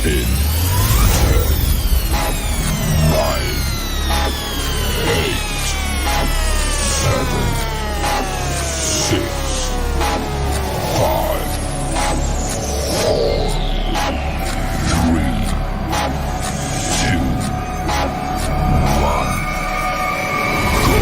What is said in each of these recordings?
In 9, 8, 7, 6, 5, 4, 3, 2, 1, go.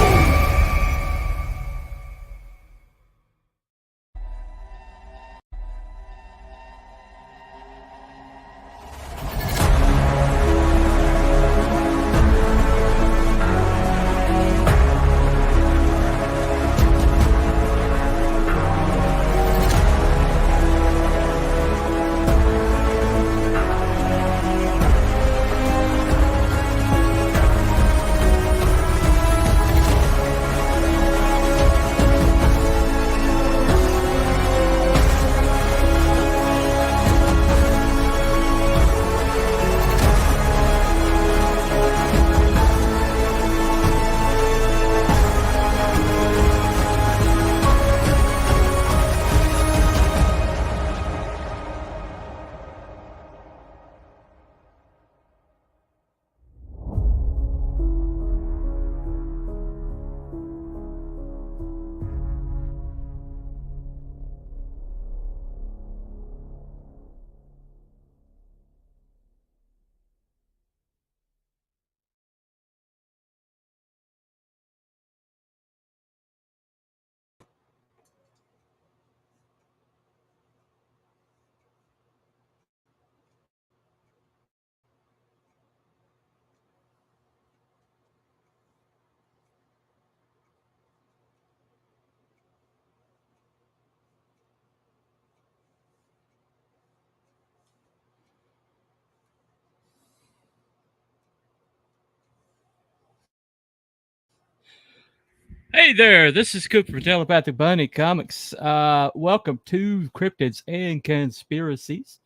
Hey there, this is Cooper from Telepathic Bunny Comics. Welcome to Cryptids and Conspiracies,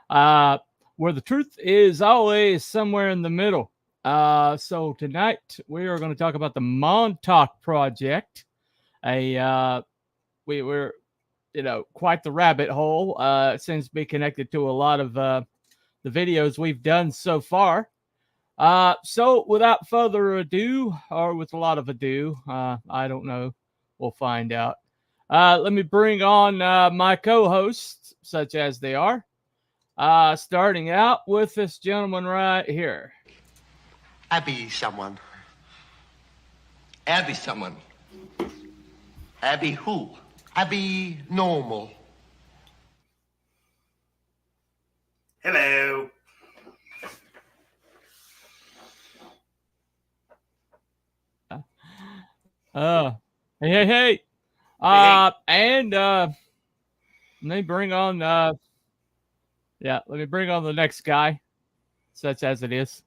where the truth is always somewhere in the middle. So tonight we are going to talk about the Montauk Project. We're quite the rabbit hole. It seems to be connected to a lot of the videos we've done so far. So without further ado, or with a lot of ado, I don't know. We'll find out. Let me bring on my co-hosts, such as they are. Starting out with this gentleman right here. Abby someone. Abby someone. Abby who? Abby normal. Hello. Hey. And let me bring on let me bring on the next guy, such as it is.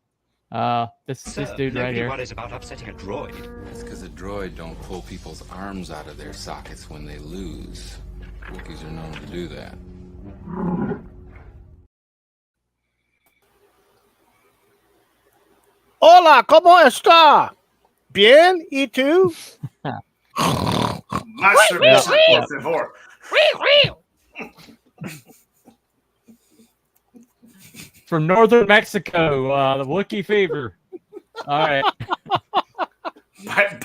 This dude right here. Worries about upsetting a droid. That's because a droid don't pull people's arms out of their sockets when they lose. Wookiees are known to do that. Hola, ¿cómo está? Bien, ¿y tú? Más cerveza, por favor. From northern Mexico, the Wookiee fever. All right.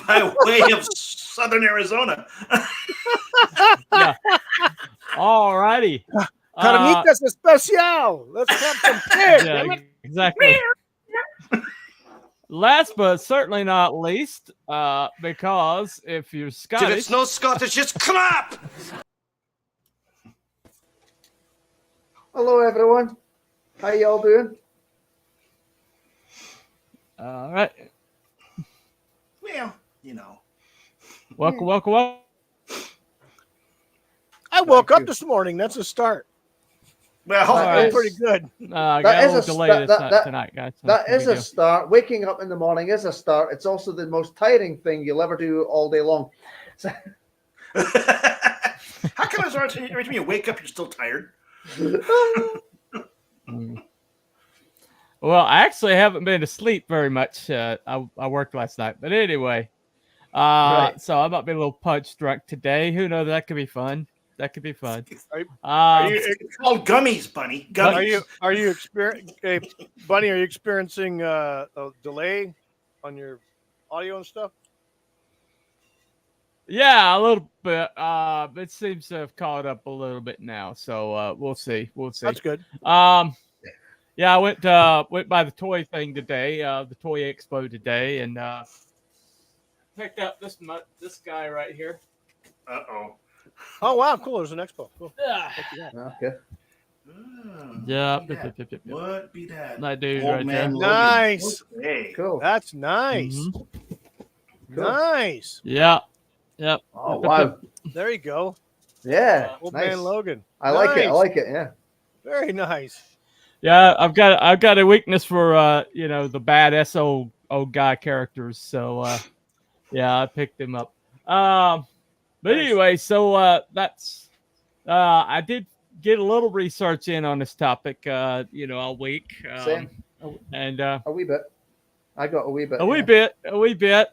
By way of southern Arizona. Yeah. All righty. Carnitas especial. Let's have some pig. Yeah, exactly. Last but certainly not least, because if you're Scottish, If it's no Scottish, it's crap! Hello, everyone. How y'all doing? all right. Well, you know. Welcome. I woke Thank up you. this morning. That's a start. Well, Right. Pretty good. Got That a is little a delay that- tonight, guys. So That no is big a deal. start. Waking up in the morning is a start. It's also the most tiring thing you'll ever do all day long. So- how come it's every time you wake up, you're still tired? Well, I actually haven't been to sleep very much. I worked last night, but anyway, Right. so I might be a little punch drunk today. Who knows? That could be fun. That could be fun. Are you, It's called gummies, Bunny. Gummies. are you hey, Bunny? Are you experiencing a delay on your audio and stuff? Yeah, a little bit. It seems to have caught up a little bit now. So we'll see. We'll see. That's good. Yeah, I went by the toy thing today, the toy expo today, and picked up this guy right here. Uh-oh. Oh wow, cool. There's an expo. Cool. Okay. Yeah. What be that? That dude Old right man there. Logan. Nice. Okay. Cool. That's nice. Mhm. Cool. Nice. Yeah. Yep. Oh wow. There you go. Yeah. Old Nice. man Logan. I like it. I Nice. like it. Yeah. Very nice. Yeah, I've got a weakness for the bad SO guy characters. So yeah, I picked him up. But Nice. anyway, so that's I did get a little research in on this topic all week. Same. And A wee bit. I got a wee bit. a wee bit.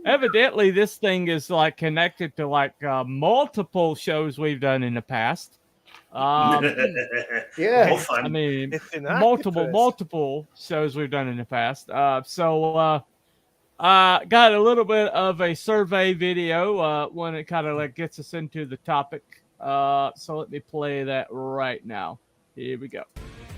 Evidently this thing is like connected to like multiple shows we've done in the past. Yeah. All fun. I mean, It's an multiple shows we've done in the past. So got a little bit of a survey video when it kind of like gets us into the topic. So let me play that right now. Here we go.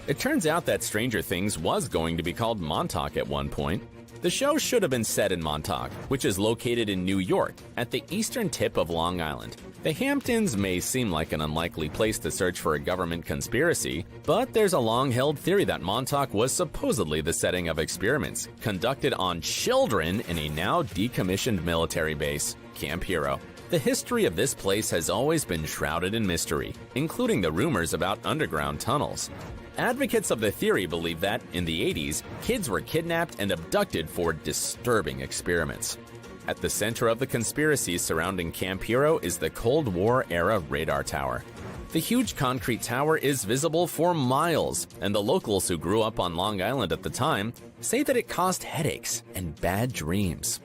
It turns out that Stranger Things was going to be called Montauk at one point. The show should have been set in Montauk, which is located in New York, at the eastern tip of Long Island. The Hamptons may seem like an unlikely place to search for a government conspiracy, but there's a long-held theory that Montauk was supposedly the setting of experiments conducted on children in a now decommissioned military base, Camp Hero. The history of this place has always been shrouded in mystery, including the rumors about underground tunnels. Advocates of the theory believe that, in the 80s, kids were kidnapped and abducted for disturbing experiments. At the center of the conspiracy surrounding Camp Hero is the Cold War-era radar tower. The huge concrete tower is visible for miles, and the locals who grew up on Long Island at the time say that it caused headaches and bad dreams.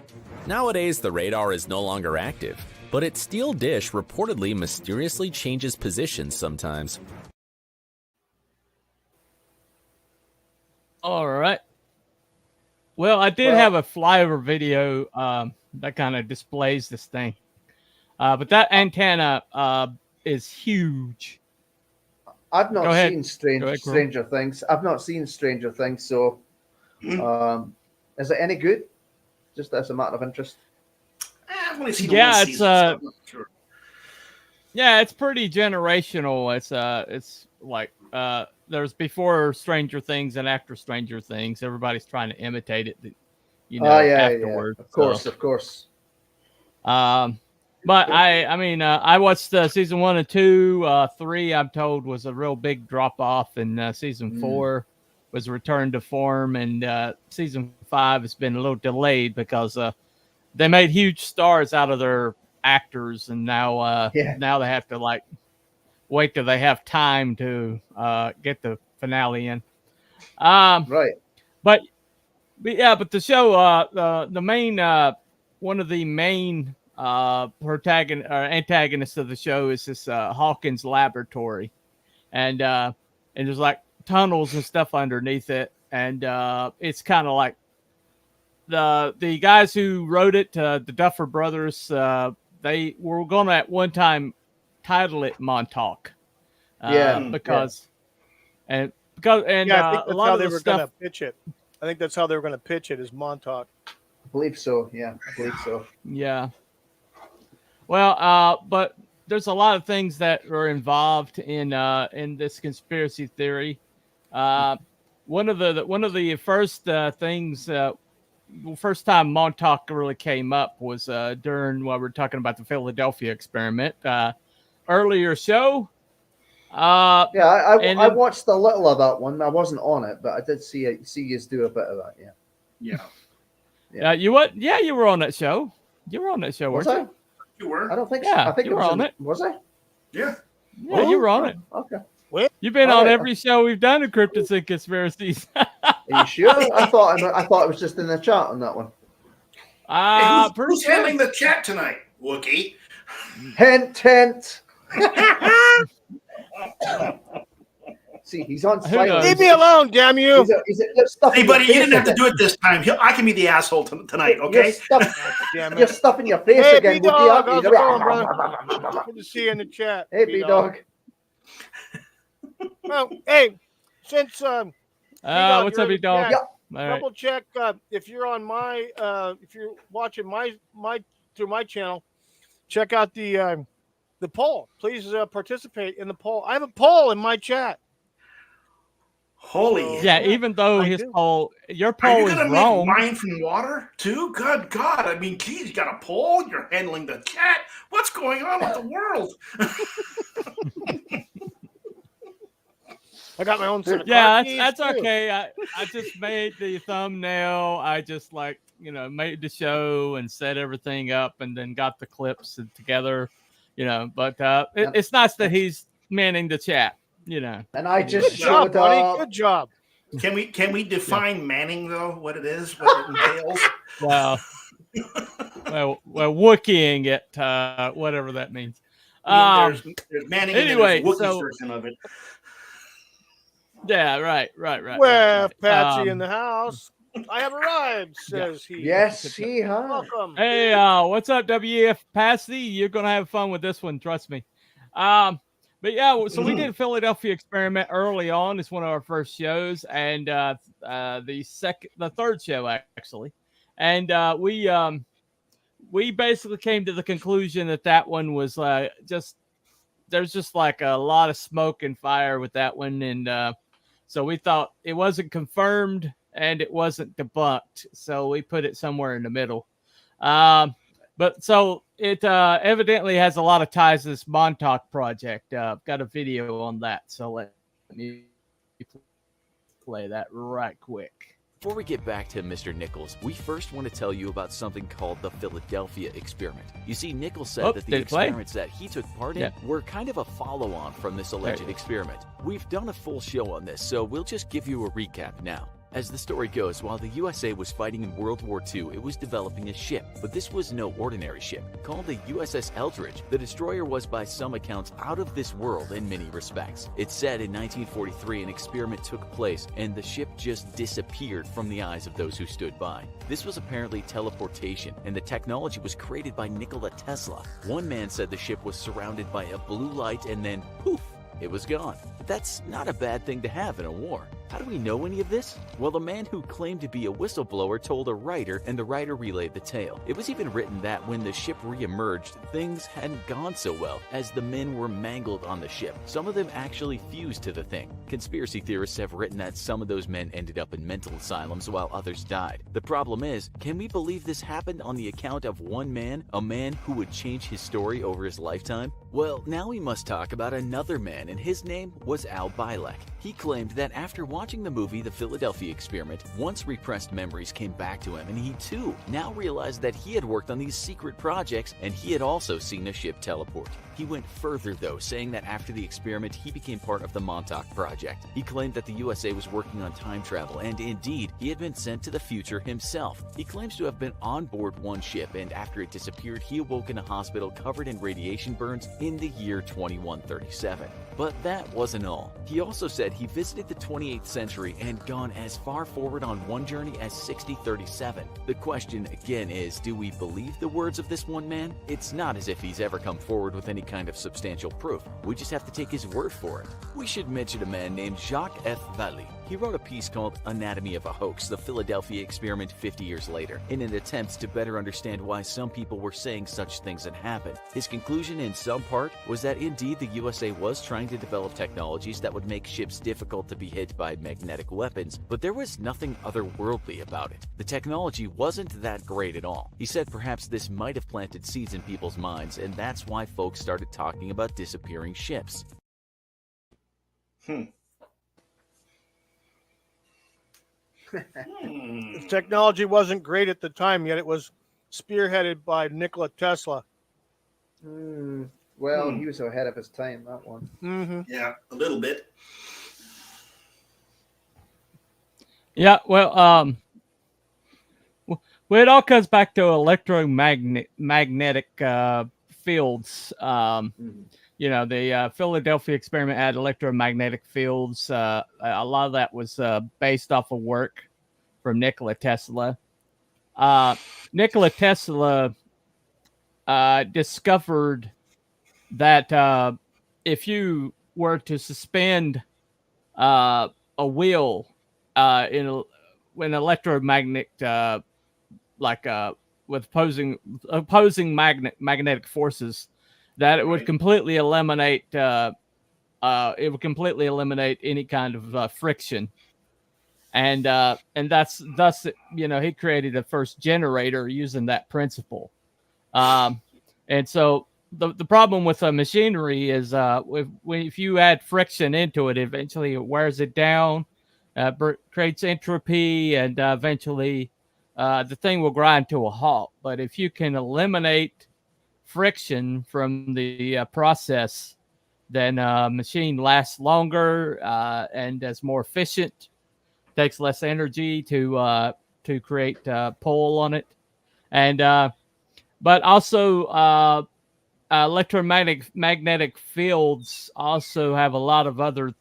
Nowadays, the radar is no longer active, but its steel dish reportedly mysteriously changes positions sometimes. All right. Well, I did have a flyover video that kind of displays this thing. But that antenna is huge. I've not Go ahead. seen Go ahead, Crow. Stranger Things. I've not seen Stranger Things. So, is it any good? Just as a matter of interest. I've only seen Yeah, one it's, season, so I'm not sure. Yeah, it's pretty generational. It's like there's before Stranger Things and after Stranger Things. Everybody's trying to imitate it, afterward. Of course, of course. But I watched season 1 and 2. 3, I'm told, was a real big drop off, and season 4 was a return to form, and season 5 has been a little delayed because they made huge stars out of their actors, and now now they have to like wait till they have time to get the finale in. Right. But the show, the main one of the main antagonists of the show is this Hawkins laboratory, and there's like tunnels and stuff underneath it, and it's kind of like the guys who wrote it, the Duffer Brothers, they were going to at one time title it Montauk. I a think lot that's how of they the were stuff. going to pitch it. I think that's how they were going to pitch it, is Montauk. I believe so. Yeah, I believe so. Yeah. Well, but there's a lot of things that are involved in this conspiracy theory. One of the first things, first time Montauk really came up was during while we're talking about the Philadelphia experiment. Earlier show. I watched a little of that one. I wasn't on it, but I did see you do a bit of that. Yeah. You what? Yeah, you were on that show. You were on that show, Was weren't I? you? You were? I don't think Yeah, so. I think you it were was on it. Was I? Yeah. Yeah, you were on it. Okay. You've been All on right. every show we've done in Cryptids and Conspiracies. Are you sure? I thought it was just in the chat on that one. Hey, Pretty who's sure. handling the chat tonight, Wookie? Hint, hint. See, he's on Who silent. knows? Leave me alone, damn you! You're stuffing Hey, your buddy, you face didn't have to again. do it this time. I can be the asshole tonight, You're, okay? Damn you're it. stuffing your face Hey, again. B-Dog, Wookie, how's it going, brother? Good to see you in the chat. Hey, B-Dog. Well, hey, since B-Dog, What's you're up, in the B-Dog? chat, All right. double check if you're on my if you're watching my through my channel, check out the poll. Please participate in the poll. I have a poll in my chat. Holy. Yeah, even though I his do. poll, your Are poll you is going to wrong. make wine from water, too? Good God. I mean, geez, you got a poll. You're handling the chat. What's going on with the world? I got my own set of Yeah, car keys, that's too. okay. I just made the thumbnail. I just made the show and set everything up and then got the clips together, but it's nice that he's manning the chat, And I just Good job, showed buddy. up. Good job. Can we define Manning, though, what it is, what it entails? well, Wookieing it, whatever that means. I mean, there's Manning anyway, and there's Wookiee's so- version of it. Yeah, right. Well, right. Patsy in the house. I have arrived, says he. Yes, he has. Welcome. Hey, what's up, WF Patsy? You're gonna have fun with this one, trust me. But yeah, so we did a Philadelphia experiment early on. It's one of our first shows, and the third show actually, and we basically came to the conclusion that one was there's just like a lot of smoke and fire with that one, and so we thought it wasn't confirmed and it wasn't debunked, so we put it somewhere in the middle. But so it evidently has a lot of ties to this Montauk project. Got a video on that, so let me play that right quick. Before we get back to Mr. Nichols, we first want to tell you about something called the Philadelphia experiment. You see, Nichols said that the experiments that he took part in were kind of a follow-on from this alleged experiment. We've done a full show on this, so we'll just give you a recap now. As the story goes, while the USA was fighting in World War II, it was developing a ship, but this was no ordinary ship. Called the USS Eldridge, the destroyer was by some accounts out of this world in many respects. It's said in 1943 an experiment took place and the ship just disappeared from the eyes of those who stood by. This was apparently teleportation, and the technology was created by Nikola Tesla. One man said the ship was surrounded by a blue light and then poof, it was gone. That's not a bad thing to have in a war. How do we know any of this? Well, the man who claimed to be a whistleblower told a writer, and the writer relayed the tale. It was even written that when the ship re-emerged, things hadn't gone so well, as the men were mangled on the ship. Some of them actually fused to the thing. Conspiracy theorists have written that some of those men ended up in mental asylums while others died. The problem is, can we believe this happened on the account of one man, a man who would change his story over his lifetime? Well, now we must talk about another man, and his name was Al Bielek. He claimed that after watching the movie The Philadelphia Experiment, once repressed memories came back to him, and he too now realized that he had worked on these secret projects and he had also seen a ship teleport. He went further though, saying that after the experiment he became part of the Montauk project. He claimed that the USA was working on time travel, and indeed, he had been sent to the future himself. He claims to have been on board one ship, and after it disappeared, he awoke in a hospital covered in radiation burns in the year 2137. But that wasn't all. He also said he visited the 28th century and gone as far forward on one journey as 6037. The question again is, do we believe the words of this one man? It's not as if he's ever come forward with any kind of substantial proof. We just have to take his word for it. We should mention a man named Jacques F. Vallée. He wrote a piece called Anatomy of a Hoax, the Philadelphia Experiment 50 years later, in an attempt to better understand why some people were saying such things had happened. His conclusion in some part was that indeed the USA was trying to develop technologies that would make ships difficult to be hit by magnetic weapons, but there was nothing otherworldly about it. The technology wasn't that great at all. He said perhaps this might have planted seeds in people's minds, and that's why folks started talking about disappearing ships. The technology wasn't great at the time, yet it was spearheaded by Nikola Tesla. Well, he was ahead of his time, that one. Yeah, a little bit. Yeah, well, it all comes back to electromagnetic fields. the Philadelphia experiment had electromagnetic fields. A lot of that was based off of work from Nikola Tesla. Nikola Tesla discovered that if you were to suspend a wheel when electromagnetic with opposing magnetic forces, that it would completely eliminate any kind of friction, and thus he created the first generator using that principle. And so the problem with machinery is if you add friction into it, eventually it wears it down, creates entropy, and eventually the thing will grind to a halt. But if you can eliminate friction from the process, then machine lasts longer and is more efficient, takes less energy to create pull on it, and but also electromagnetic fields also have a lot of other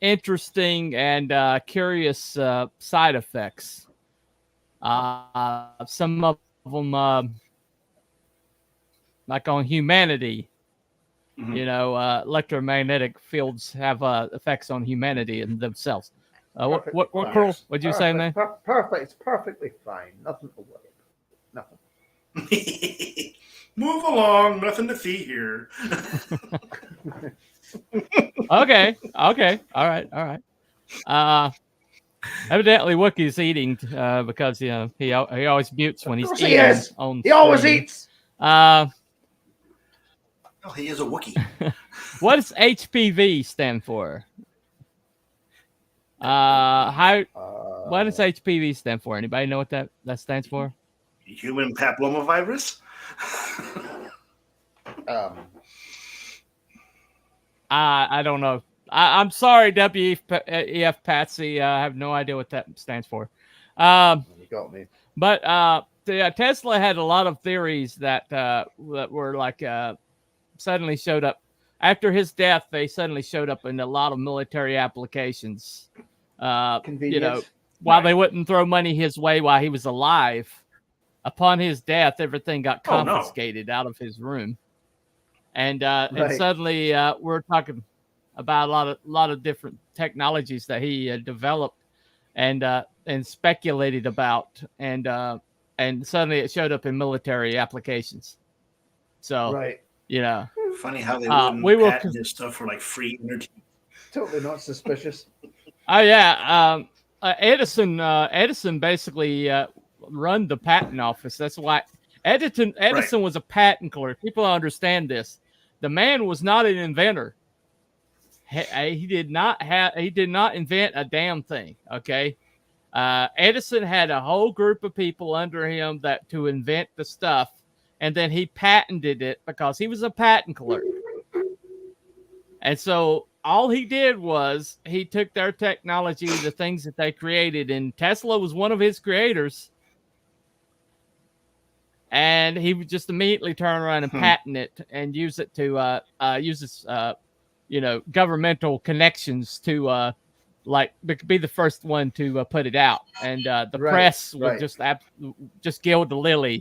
interesting and curious side effects. Some of them, like on humanity, electromagnetic fields have effects on humanity and themselves. What Carl? What'd you say, man? Perfect. It's perfectly fine. Nothing to worry about. Nothing. Move along. Nothing to see here. Okay. All right. Evidently, Wookie's eating because he always mutes when he's eating. He always eats. Oh, he is a Wookiee. What does HPV stand for? What does HPV stand for? Anybody know what that stands for? Human papillomavirus. I don't know. I'm sorry, WEF Patsy. I have no idea what that stands for. You got me. But Tesla had a lot of theories that were like suddenly showed up after his death. They suddenly showed up in a lot of military applications. While they wouldn't throw money his way while he was alive. Upon his death, everything got confiscated out of his room, and suddenly we're talking about a lot of different technologies that he developed and speculated about, and suddenly it showed up in military applications. So funny how they wouldn't patent this stuff for like free energy. Totally not suspicious. Oh yeah, Edison basically run the patent office. That's why Edison was a patent clerk. People don't understand this. The man was not an inventor. He did not invent a damn thing. Okay, Edison had a whole group of people under him to invent the stuff, and then he patented it because he was a patent clerk. And so all he did was he took their technology, the things that they created, and Tesla was one of his creators. And he would just immediately turn around and patent it and use it to use his governmental connections to be the first one to put it out. And the press would just gild the lily,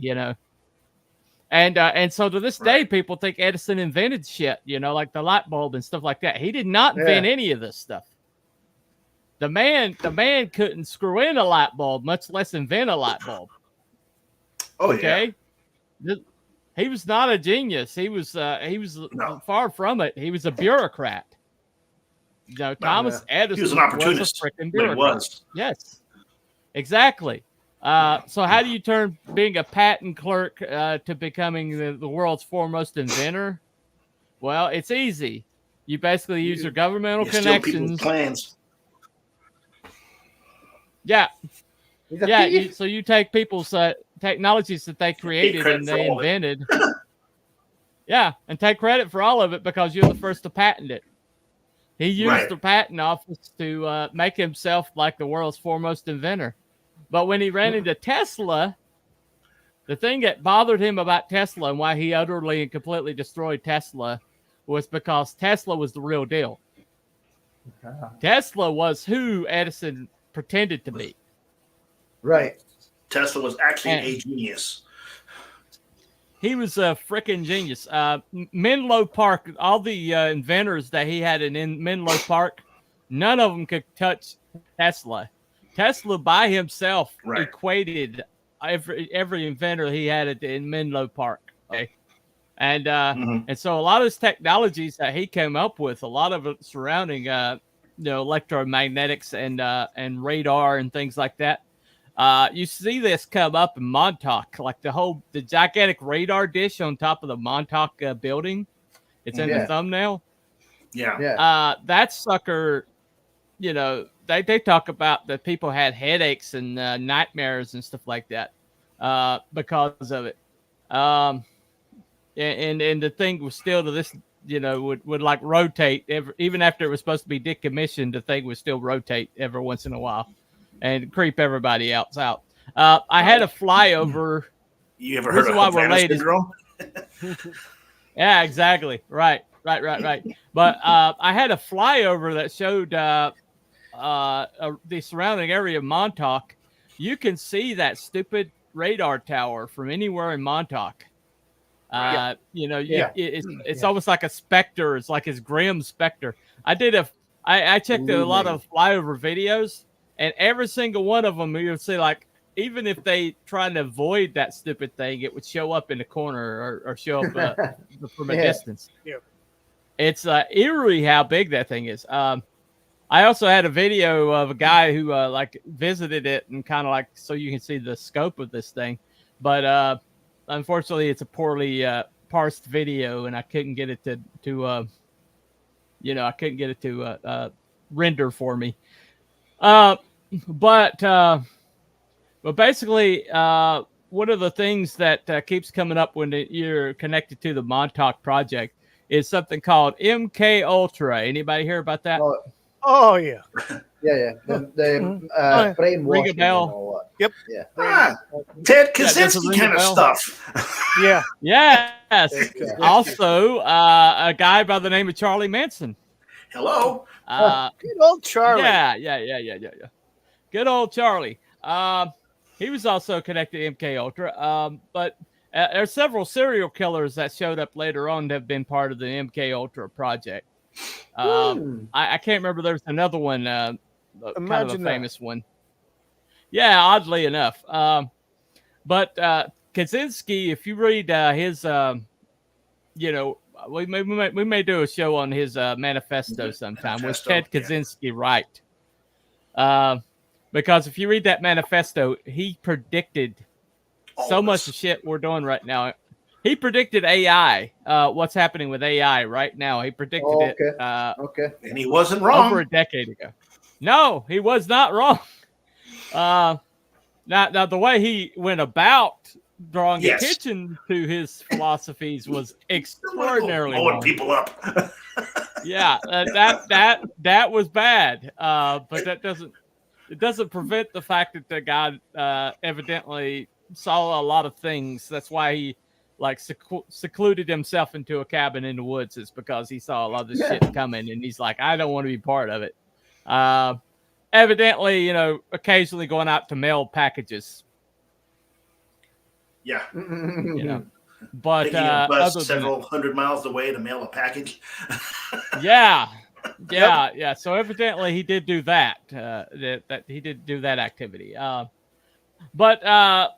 And so to this day, people think Edison invented shit, like the light bulb and stuff like that. He did not invent any of this stuff. The man couldn't screw in a light bulb, much less invent a light bulb. Oh, okay. Yeah. He was not a genius. He was far from it. He was a bureaucrat. Thomas Edison was an opportunist. Was a freaking bureaucrat. Yes, exactly. So how do you turn being a patent clerk to becoming the world's foremost inventor? Well, it's easy. You basically use your governmental connections. Plans. Yeah. So you take people's technologies that they created and they invented. And take credit for all of it because you're the first to patent it. He used the patent office to make himself like the world's foremost inventor. But when he ran into Tesla, the thing that bothered him about Tesla and why he utterly and completely destroyed Tesla was because Tesla was the real deal. Tesla was who Edison pretended to be. Right. Tesla was actually a genius. He was a freaking genius. Menlo Park, all the inventors that he had in Menlo Park, none of them could touch Tesla. Tesla by himself equated every inventor he had in Menlo Park. Okay. And and so a lot of his technologies that he came up with, a lot of it surrounding electromagnetics and radar and things like that. You see this come up in Montauk, like the gigantic radar dish on top of the Montauk building. It's in the thumbnail. Yeah. That sucker, they talk about that people had headaches and nightmares and stuff like that because of it. And the thing was still to this, would like rotate even after it was supposed to be decommissioned. The thing would still rotate every once in a while and creep everybody else out. I had a flyover. You ever heard of Havana syndrome? Yeah, exactly. Right. But I had a flyover that showed the surrounding area of Montauk. You can see that stupid radar tower from anywhere in Montauk. It's almost like a specter. It's like his grim specter. I checked a lot of flyover videos, and every single one of them, you'll see, like, even if they try to avoid that stupid thing, it would show up in the corner or show up from a distance. Yeah. It's eerie how big that thing is. I also had a video of a guy who visited it and kind of like, so you can see the scope of this thing. But unfortunately, it's a poorly parsed video, and I couldn't get it to render for me. But basically, one of the things that keeps coming up when you're connected to the Montauk project is something called MKUltra. Anybody hear about that? Oh yeah. Yeah. The brainwashing and all that. Yep. Yeah. Ted Kaczynski kind of stuff. Yeah. Yes. Also, a guy by the name of Charlie Manson. Hello. Good old Charlie. Yeah. Good old Charlie. He was also connected to MKUltra. But there's several serial killers that showed up later on that have been part of the MKUltra project. I can't remember. There's another one, kind of a famous one. Yeah, oddly enough. But Kaczynski, if you read his, we may do a show on his manifesto sometime. Was Ted Kaczynski right? Because if you read that manifesto, he predicted so much of shit we're doing right now. He predicted AI, what's happening with AI right now. He predicted it. And he wasn't wrong. Over a decade ago. No, he was not wrong. Now the way he went about drawing attention to his philosophies was extraordinarily blowing wrong. people up. Yeah, that was bad. But it doesn't prevent the fact that the guy evidently saw a lot of things. That's why he secluded himself into a cabin in the woods, is because he saw a lot of this shit coming, and he's like, I don't want to be part of it. Evidently, occasionally going out to mail packages. Yeah. But several hundred miles away to mail a package. Yeah. So evidently he did do that. That he did do that activity. But I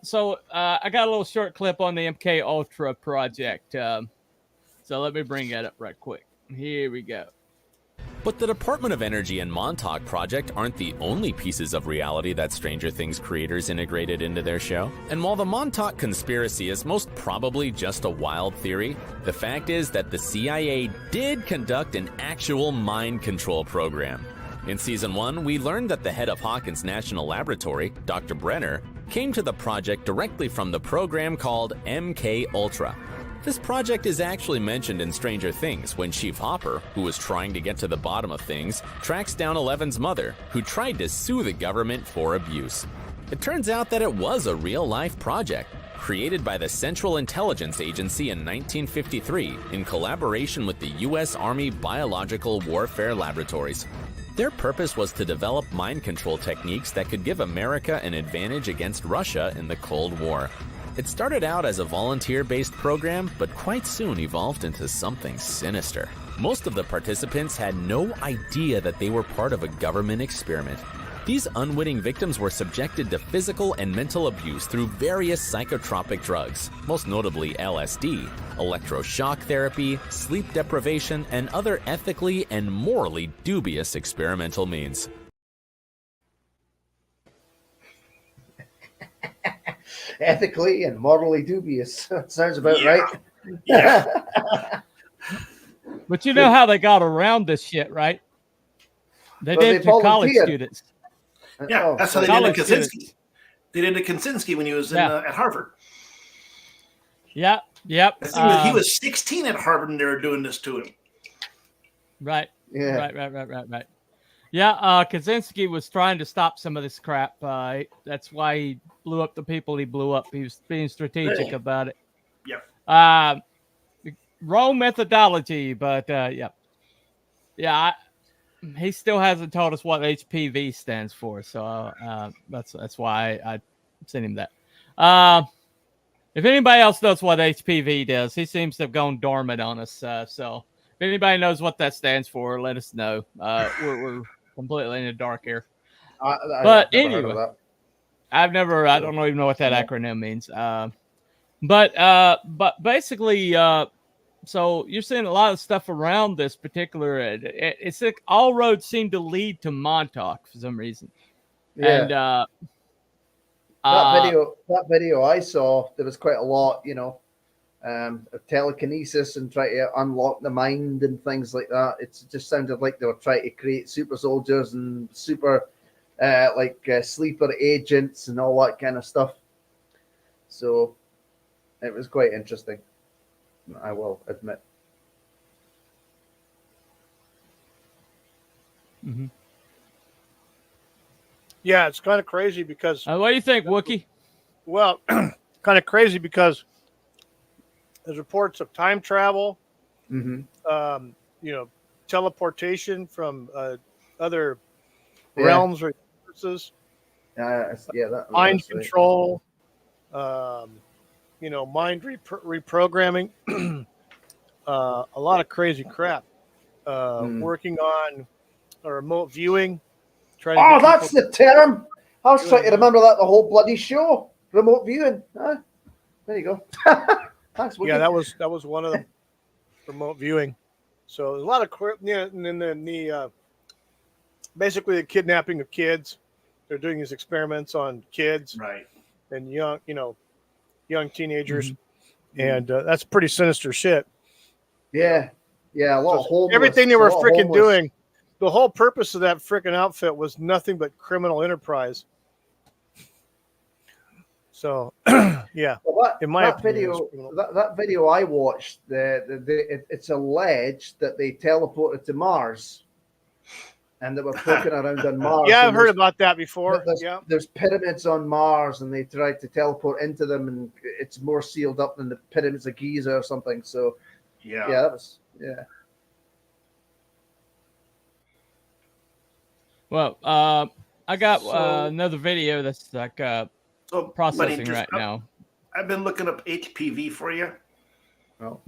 got a little short clip on the MKUltra project. So let me bring that up right quick. Here we go. But the Department of Energy and Montauk project aren't the only pieces of reality that Stranger Things creators integrated into their show. And while the Montauk conspiracy is most probably just a wild theory, the fact is that the CIA did conduct an actual mind control program. In Season 1, we learned that the head of Hawkins National Laboratory, Dr. Brenner, came to the project directly from the program called MKUltra. This project is actually mentioned in Stranger Things when Chief Hopper, who was trying to get to the bottom of things, tracks down Eleven's mother, who tried to sue the government for abuse. It turns out that it was a real-life project, created by the Central Intelligence Agency in 1953 in collaboration with the U.S. Army Biological Warfare Laboratories. Their purpose was to develop mind control techniques that could give America an advantage against Russia in the Cold War. It started out as a volunteer-based program, but quite soon evolved into something sinister. Most of the participants had no idea that they were part of a government experiment. These unwitting victims were subjected to physical and mental abuse through various psychotropic drugs, most notably LSD, electroshock therapy, sleep deprivation, and other ethically and morally dubious experimental means. Ethically and morally dubious. That sounds about right. Yeah. But you know how they got around this shit, right? They Well, did they it to college volunteered. students. Yeah, that's how they did college to students. Kaczynski. They did to Kaczynski when he was at Harvard. Yep. I think he was 16 at Harvard and they were doing this to him. Right. Yeah. Right. Yeah, Kaczynski was trying to stop some of this crap. That's why he blew up the people he blew up. He was being strategic about it. Yep. Wrong methodology, but he still hasn't told us what HPV stands for. So that's why I sent him that. If anybody else knows what HPV does, he seems to have gone dormant on us. So if anybody knows what that stands for, let us know. We're completely in the dark here. But anyway, I don't even know what that acronym means. But basically, so you're seeing a lot of stuff around this particular. It's like all roads seem to lead to Montauk for some reason. Yeah. And that video I saw, there was quite a lot, of telekinesis and try to unlock the mind and things like that. It just sounded like they were trying to create super soldiers and super sleeper agents and all that kind of stuff. So it was quite interesting, I will admit. Mm-hmm. Yeah, it's kind of crazy because. What do you think, Wookie? Well, kind of crazy because there's reports of time travel, teleportation from other realms or universes. Mind control. Mind reprogramming. A lot of crazy crap. Working on remote viewing. That's the term. I was trying to remember that the whole bloody show. Remote viewing. There you go. Thanks, Wookie. Yeah, that was one of them. Remote viewing. So there's a lot of crap. Yeah, and then the basically the kidnapping of kids. They're doing these experiments on kids, right? And young teenagers, and that's pretty sinister shit. Yeah, a lot of homeless. Everything they were freaking doing. The whole purpose of that freaking outfit was nothing but criminal enterprise. So, yeah. Well, in my opinion, that video I watched, it's alleged that they teleported to Mars, and they were poking around on Mars. Yeah, I've heard about that before. There's pyramids on Mars, and they tried to teleport into them, and it's more sealed up than the pyramids of Giza or something. So, that was. Well, I got another video that's like processing right now. I've been looking up HPV for you. Oh.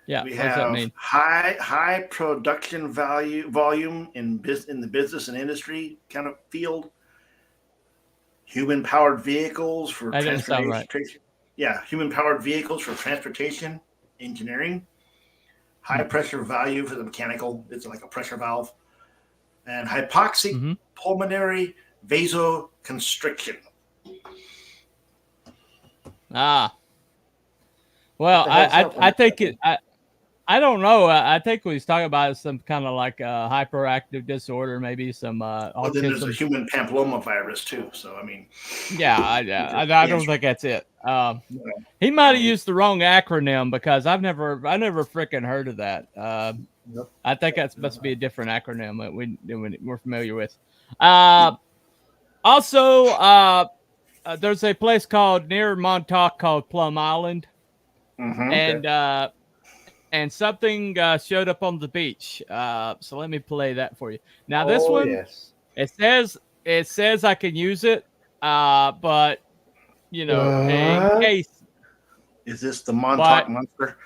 Yeah, we what does that mean? High production volume in the business and industry kind of field. Human powered vehicles for transportation. Right. Yeah, human powered vehicles for transportation, engineering. High pressure value for the mechanical. It's like a pressure valve. And hypoxic pulmonary vasoconstriction. Well, I think it. I don't know. I think what he's talking about is some kind of like a hyperactive disorder, maybe some autism. Then there's a human papillomavirus too. So I mean, I don't think that's it. He might have used the wrong acronym because I never freaking heard of that. I think that must be a different acronym that we're familiar with. Also, there's a place called near Montauk called Plum Island, Mm-hmm. and something showed up on the beach. So let me play that for you. Now this one, yes. it says I can use it, but you know, in case. Is this the Montauk monster?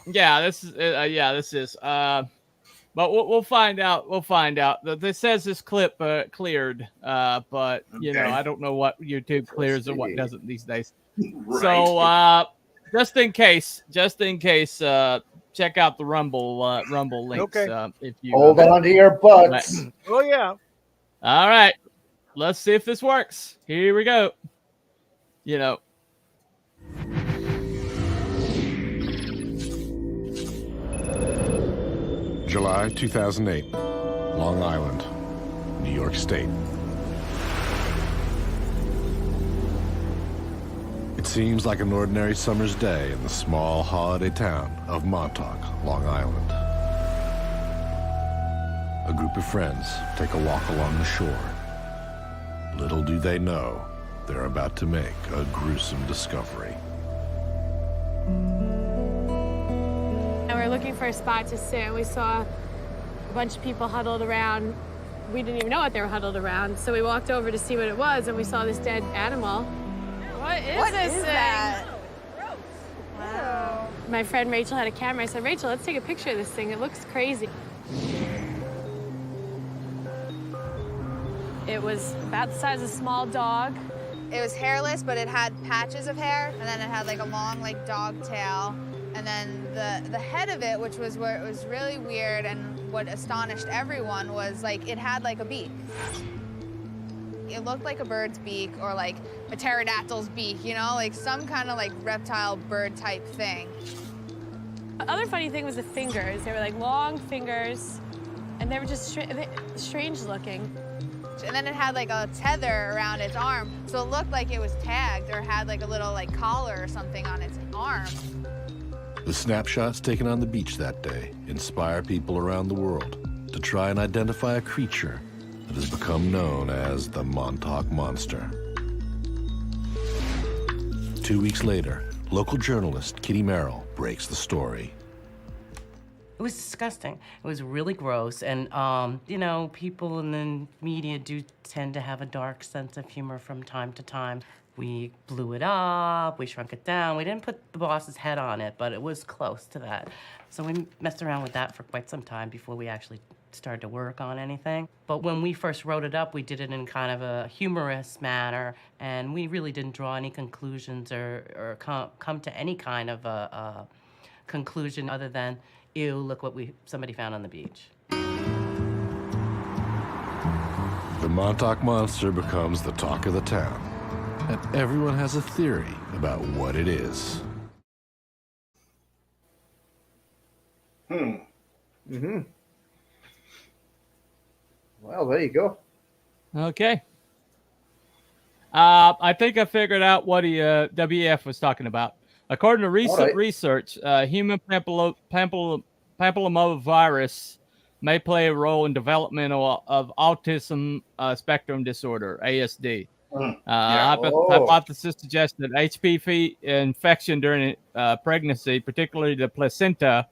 Yeah, this is. This is. But we'll find out. We'll find out. This says this clip cleared, but you know, I don't know what YouTube clears and what doesn't these days. Right. So just in case, check out the Rumble links. Okay. If you hold on to your butts. Oh yeah. All right, let's see if this works. Here we go. You know. July 2008, Long Island, New York State. It seems like an ordinary summer's day in the small holiday town of Montauk, Long Island. A group of friends take a walk along the shore. Little do they know, they're about to make a gruesome discovery. And we were looking for a spot to sit, and we saw a bunch of people huddled around. We didn't even know what they were huddled around, so we walked over to see what it was, and we saw this dead animal. What is this thing? Wow. My friend Rachel had a camera. I said, Rachel, let's take a picture of this thing. It looks crazy. It was about the size of a small dog. It was hairless, but it had patches of hair, and then it had like a long like dog tail. And then the head of it, which was where it was really weird and what astonished everyone, was like it had like a beak. It looked like a bird's beak or like a pterodactyl's beak, you know, like some kind of like reptile bird type thing. The other funny thing was the fingers. They were like long fingers, and they were just strange looking. And then it had like a tether around its arm, so it looked like it was tagged or had like a little like collar or something on its arm. The snapshots taken on the beach that day inspire people around the world to try and identify a creature that has become known as the Montauk Monster. 2 weeks later, local journalist Kitty Merrill breaks the story. It was disgusting. It was really gross. And, you know, people in the media do tend to have a dark sense of humor from time to time. We blew it up, we shrunk it down. We didn't put the boss's head on it, but it was close to that. So we messed around with that for quite some time before we actually started to work on anything. But when we first wrote it up, we did it in kind of a humorous manner, and we really didn't draw any conclusions or come to any kind of a conclusion other than, ew, look what somebody found on the beach. The Montauk Monster becomes the talk of the town, and everyone has a theory about what it is. Well, there you go. Okay. I think I figured out what WEF was talking about. According to recent research, human papillomavirus may play a role in development of autism spectrum disorder, ASD. Hypothesis suggests that HPV infection during pregnancy, particularly the placenta,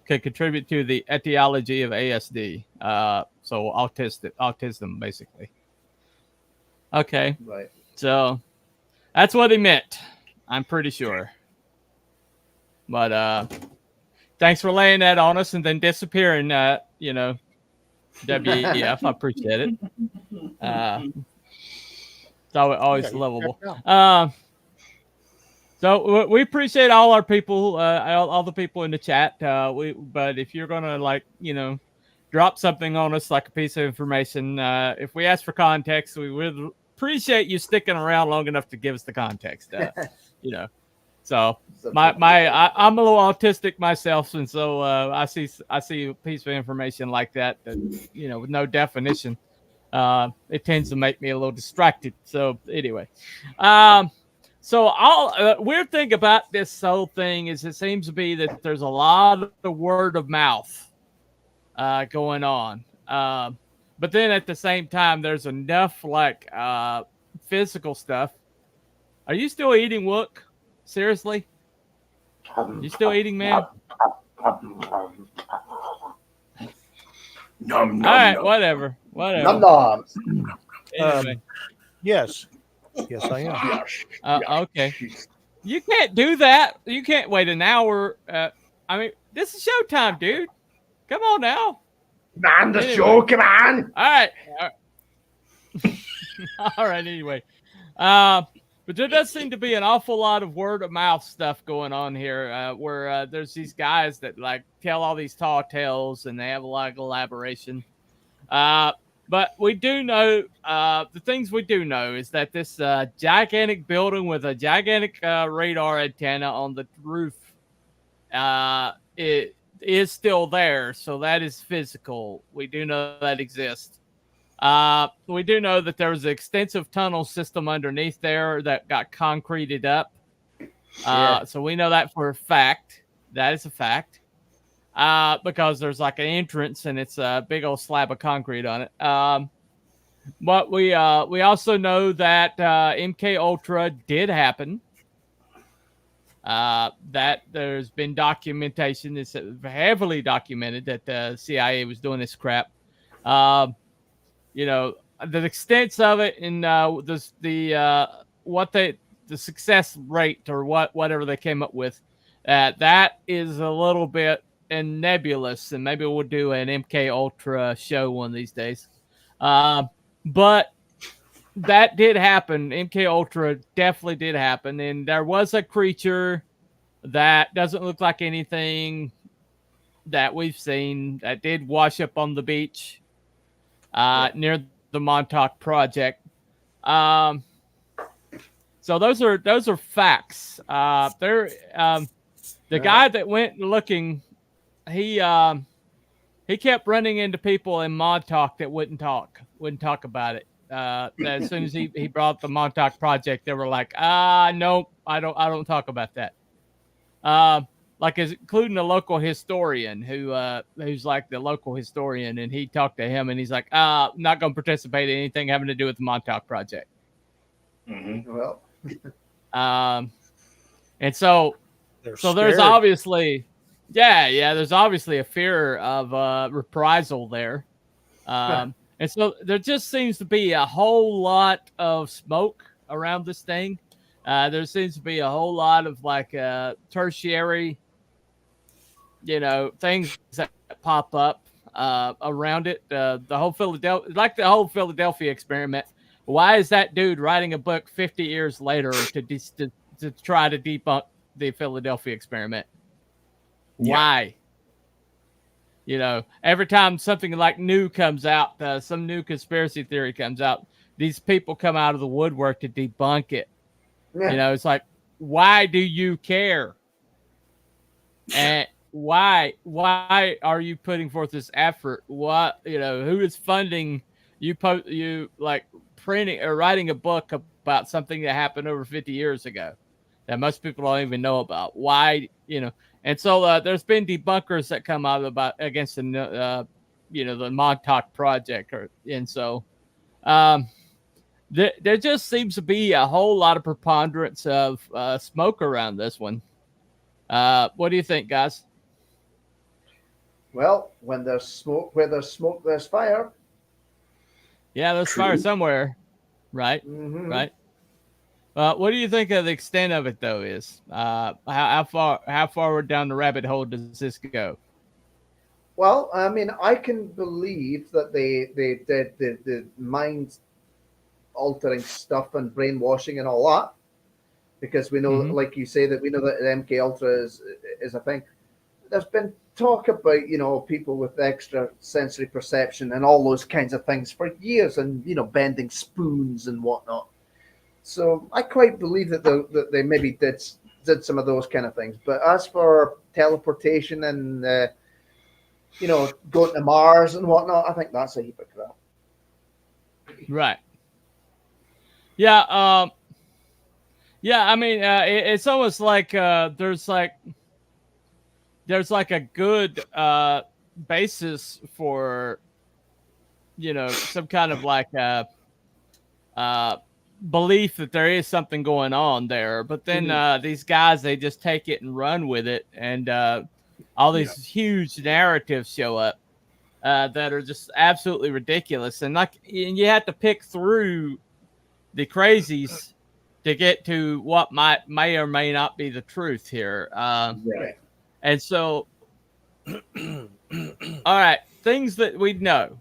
could contribute to the etiology of ASD. So autism, basically. Okay. Right. So that's what he meant. I'm pretty sure. But thanks for laying that on us and then disappearing, WEF. I appreciate it. It's always lovable. So we appreciate all our people, all the people in the chat. But if you're gonna drop something on us like a piece of information, if we ask for context, we would appreciate you sticking around long enough to give us the context. So I'm a little autistic myself, and so I see a piece of information like that with no definition. It tends to make me a little distracted. So anyway, weird thing about this whole thing is it seems to be that there's a lot of word of mouth going on. But then at the same time, there's enough physical stuff. Are you still eating, Wook? Seriously? You still eating, man? Nom, nom, all right, nom. whatever. Nom noms. Anyway. Yes. Yes, I am. Okay. You can't do that. You can't wait an hour. I mean, this is showtime, dude. Come on now. Man, the show, come on. All right. All right, anyway. But there does seem to be an awful lot of word of mouth stuff going on here, where there's these guys that like tell all these tall tales and they have a lot of elaboration. But we do know, the things we do know is that this gigantic building with a gigantic radar antenna on the roof, it is still there. So that is physical. We do know that exists. We do know that there was an extensive tunnel system underneath there that got concreted up. So we know that for a fact. That is a fact. Because there's like an entrance and it's a big old slab of concrete on it. But we also know that MKUltra did happen. That there's been documentation. It's heavily documented that the CIA was doing this crap. You know, the extent of it and the success rate or whatever they came up with, that is a little bit nebulous, and maybe we'll do an MKUltra show one of these days. But that did happen. MKUltra definitely did happen, and there was a creature that doesn't look like anything that we've seen that did wash up on the beach near the Montauk project. So those are facts. The guy that went looking, he kept running into people in Montauk that wouldn't talk about it. As soon as he brought the Montauk project, they were like, nope, I don't talk about that. Like including a local historian who's like the local historian, and he talked to him and he's like, not going to participate in anything having to do with the Montauk project. Mm-hmm. Well, and so there's obviously, there's obviously a fear of reprisal there. And so there just seems to be a whole lot of smoke around this thing. There seems to be a whole lot of like tertiary, things that pop up around it. The whole Philadelphia experiment. Why is that dude writing a book 50 years later to try to debunk the Philadelphia experiment? Why? Every time something like new comes out, some new conspiracy theory comes out, these people come out of the woodwork to debunk it. Yeah. It's like, why do you care? And why are you putting forth this effort? What, who is funding you like printing or writing a book about something that happened over 50 years ago that most people don't even know about? Why, and so there's been debunkers that come out against the Montauk project, and so there just seems to be a whole lot of preponderance of smoke around this one. What do you think, guys? Well, when there's smoke, there's fire. Yeah, there's fire somewhere, right? Mm-hmm. Right. What do you think of the extent of it, though? Is how far down the rabbit hole does this go? Well, I mean, I can believe that they did the mind altering stuff and brainwashing and all that, because we know, like you say, that we know that MKUltra is a thing. There's been talk about people with extra sensory perception and all those kinds of things for years, and bending spoons and whatnot. So I quite believe that they maybe did some of those kind of things. But as for teleportation and going to Mars and whatnot, I think that's a heap of crap. Right. Yeah. Yeah. I mean, it's almost like there's like a good basis for some kind of like belief that there is something going on there. But then these guys, they just take it and run with it, and all these huge narratives show up that are just absolutely ridiculous. And you have to pick through the crazies to get to what may or may not be the truth here. Right. And so, all right, things that we know,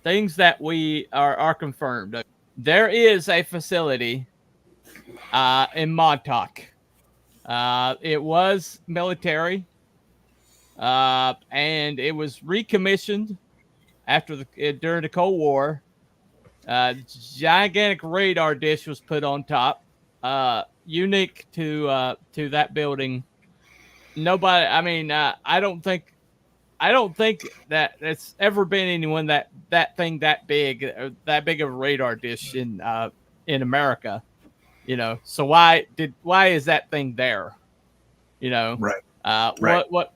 things that we are confirmed. There is a facility in Montauk. It was military, and it was recommissioned during the Cold War. Gigantic radar dish was put on top, unique to that building. Nobody, I mean, I don't think that it's ever been anyone that thing that big of a radar dish in America, you know. So why is that thing there, you know? Right. What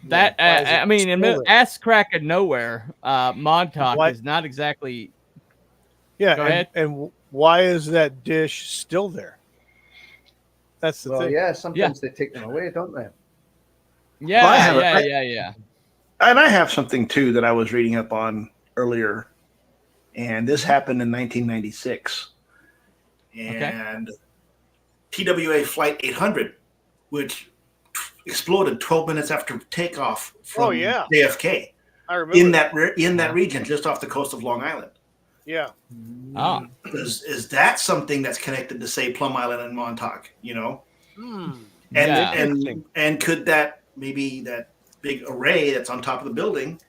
that I mean, in ass crack of nowhere, Montauk is not exactly. Yeah. Go ahead. And why is that dish still there? That's the thing. Yeah, sometimes they take them away, don't they? Yeah. And I have something too that I was reading up on earlier, and this happened in 1996. And TWA Flight 800, which exploded 12 minutes after takeoff from JFK. I remember in that region, just off the coast of Long Island. Yeah. Oh. Is that something that's connected to, say, Plum Island and Montauk? You know, and could that maybe that big array that's on top of the building,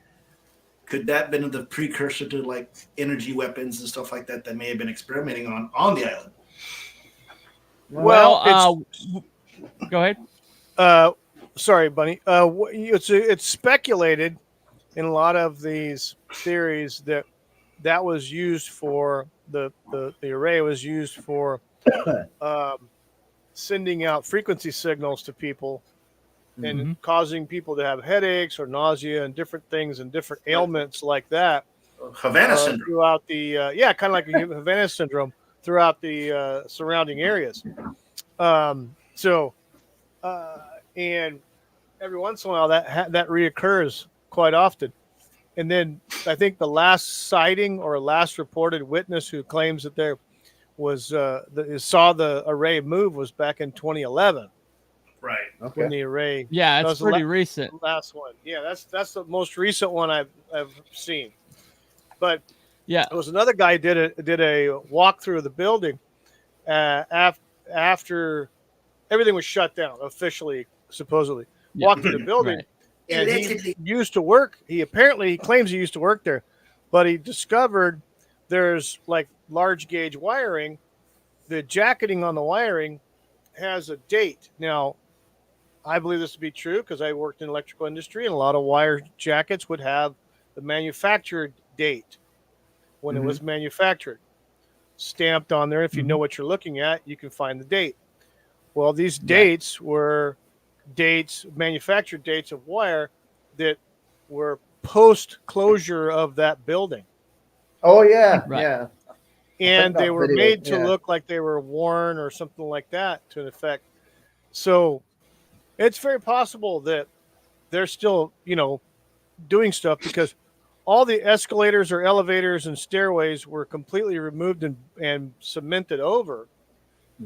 could that have been the precursor to like energy weapons and stuff like that may have been experimenting on the island? Well, go ahead. Sorry, Bunny. It's speculated in a lot of these theories that was used for the array was used for sending out frequency signals to people and causing people to have headaches or nausea and different things and different ailments like that. Havana syndrome. Throughout the kind of like a Havana syndrome throughout the surrounding areas. And every once in a while that reoccurs quite often. And then I think the last sighting or last reported witness who claims that there was saw the array move was back in 2011. Right. Okay. When the array. Yeah, it's pretty recent. Last one. Yeah, that's the most recent one I've seen. But yeah, there was another guy did a walkthrough of the building after everything was shut down officially, supposedly. Walked through the building. Right. And he used to work. He claims he used to work there, but he discovered there's like large gauge wiring. The jacketing on the wiring has a date. Now, I believe this to be true because I worked in the electrical industry, and a lot of wire jackets would have the manufactured date when it was manufactured stamped on there. If you know what you're looking at, you can find the date. Well, these dates were manufactured dates of wire that were post closure of that building. Oh yeah, yeah. And they were made to look like they were worn or something like that to an effect. So it's very possible that they're still, doing stuff because all the escalators or elevators and stairways were completely removed and cemented over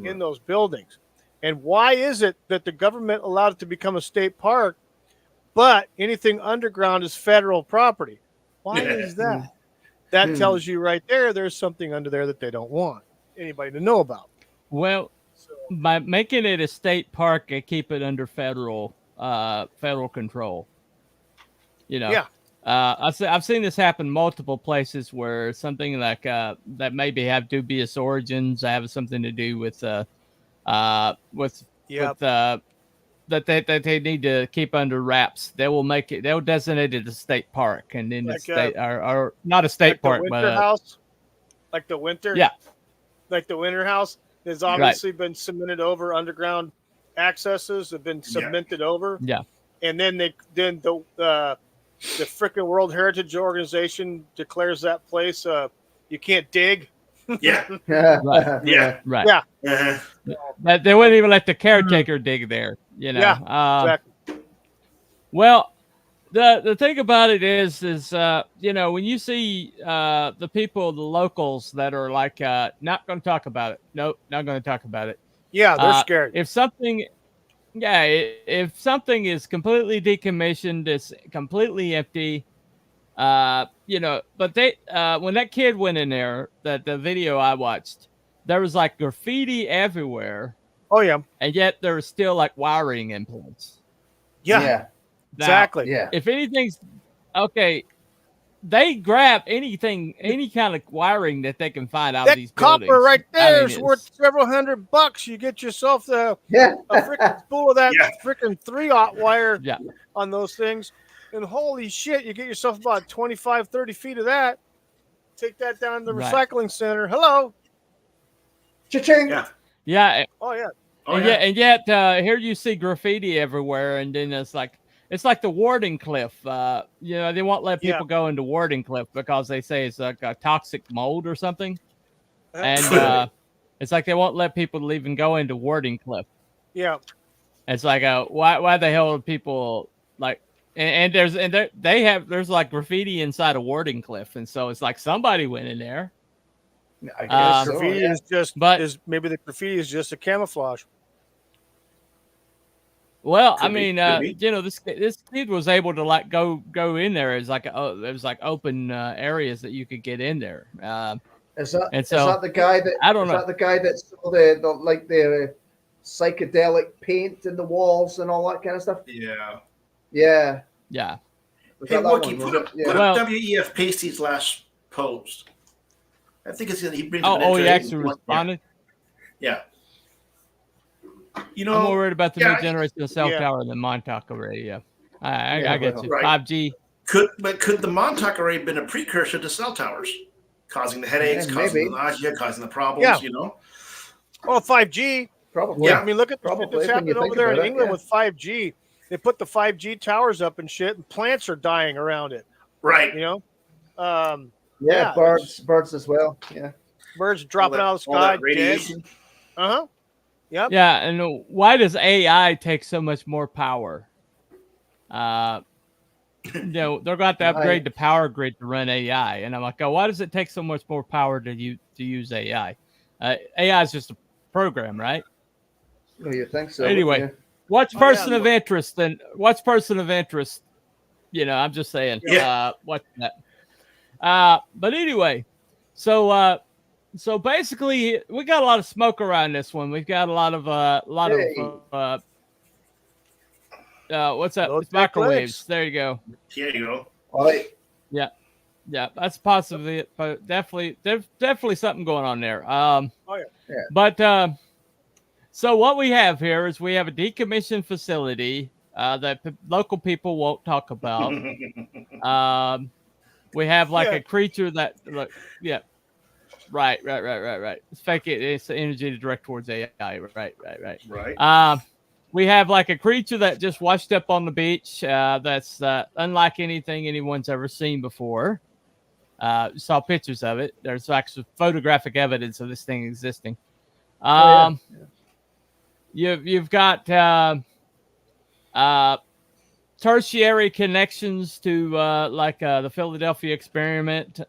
in those buildings. And why is it that the government allowed it to become a state park, but anything underground is federal property? Why is that? That tells you right there's something under there that they don't want anybody to know about. Well, by making it a state park, they keep it under federal control. I've seen this happen multiple places where something like that maybe have dubious origins, have something to do with that they need to keep under wraps. They'll designate it a state park, and then like or not a state park, but house, like the winter, like the winter house has obviously been cemented over. Underground accesses have been cemented over, and then the frickin' World Heritage Organization declares that place you can't dig. Yeah. Right. Yeah. Right. Yeah. But they wouldn't even let the caretaker dig there. You know. Yeah. Exactly. Well, the thing about it is you know, when you see the people, the locals that are like not going to talk about it. Nope, not going to talk about it. Yeah, they're scared. If something is completely decommissioned, it's completely empty. You know, but they when that kid went in there, the video I watched, there was like graffiti everywhere. Oh yeah. And yet there was still like wiring in place. Yeah. Now, Exactly. Yeah. If anything's okay, they grab anything, any kind of wiring that they can find out of these copper buildings. right there is it's worth several $100. You get yourself a freaking spool of that freaking 3/0 wire on those things. And holy shit, you get yourself about 25, 30 feet of that. Take that down to the recycling center. Hello. Cha-ching. Yeah. Yeah. Oh yeah. And yet here you see graffiti everywhere, and then it's like the Warden Cliff. You know, they won't let people go into Warden Cliff because they say it's like a toxic mold or something. And it's like they won't let people even go into Warden Cliff. Yeah. It's like why the hell are people like there's like graffiti inside of Warden Cliff, and so it's like somebody went in there. I guess graffiti is just maybe the graffiti is just a camouflage. Well, I mean, you know, this kid was able to like go in there. It's like there was like open areas that you could get in there. Is that the guy that I don't know? Is that the guy that saw the psychedelic paint in the walls and all that kind of stuff? Yeah. Yeah. Yeah. Hey, Wookie, put up WEF Pacey's last post. I think it's he brings. He actually responded. Yeah. You know, I'm more worried about the new generation of cell tower than Montauk array. Yeah, I get you. Right. 5G. Could the Montauk array have been a precursor to cell towers, causing the headaches, causing the nausea, causing the problems? Yeah. You know. Well, 5G. Probably. Yeah. I mean, look at what's happening over there in England with 5G. They put the 5G towers up and shit, and plants are dying around it. Right. You know. Birds as well. Yeah. Birds dropping out of the sky. Radiation. Uh-huh. Yep. Yeah, and why does AI take so much more power? You know, they're going to upgrade the power grid to run AI, and I'm like, why does it take so much more power to use AI? AI is just a program, right? Well, you think so? Anyway, what's person of interest? Then what's person of interest? You know, I'm just saying. What's that? But anyway, so basically, we got a lot of smoke around this one. We've got a lot of what's that? It's microwaves. There you go. Here you go. All right. Yeah, that's possibly it, but definitely there's definitely something going on there. But so what we have here is we have a decommissioned facility that local people won't talk about. We have like a creature that Right. It's fake it. It's the energy to direct towards AI. Right. We have like a creature that just washed up on the beach. That's unlike anything anyone's ever seen before. Saw pictures of it. There's actually photographic evidence of this thing existing. You've got tertiary connections to the Philadelphia experiment.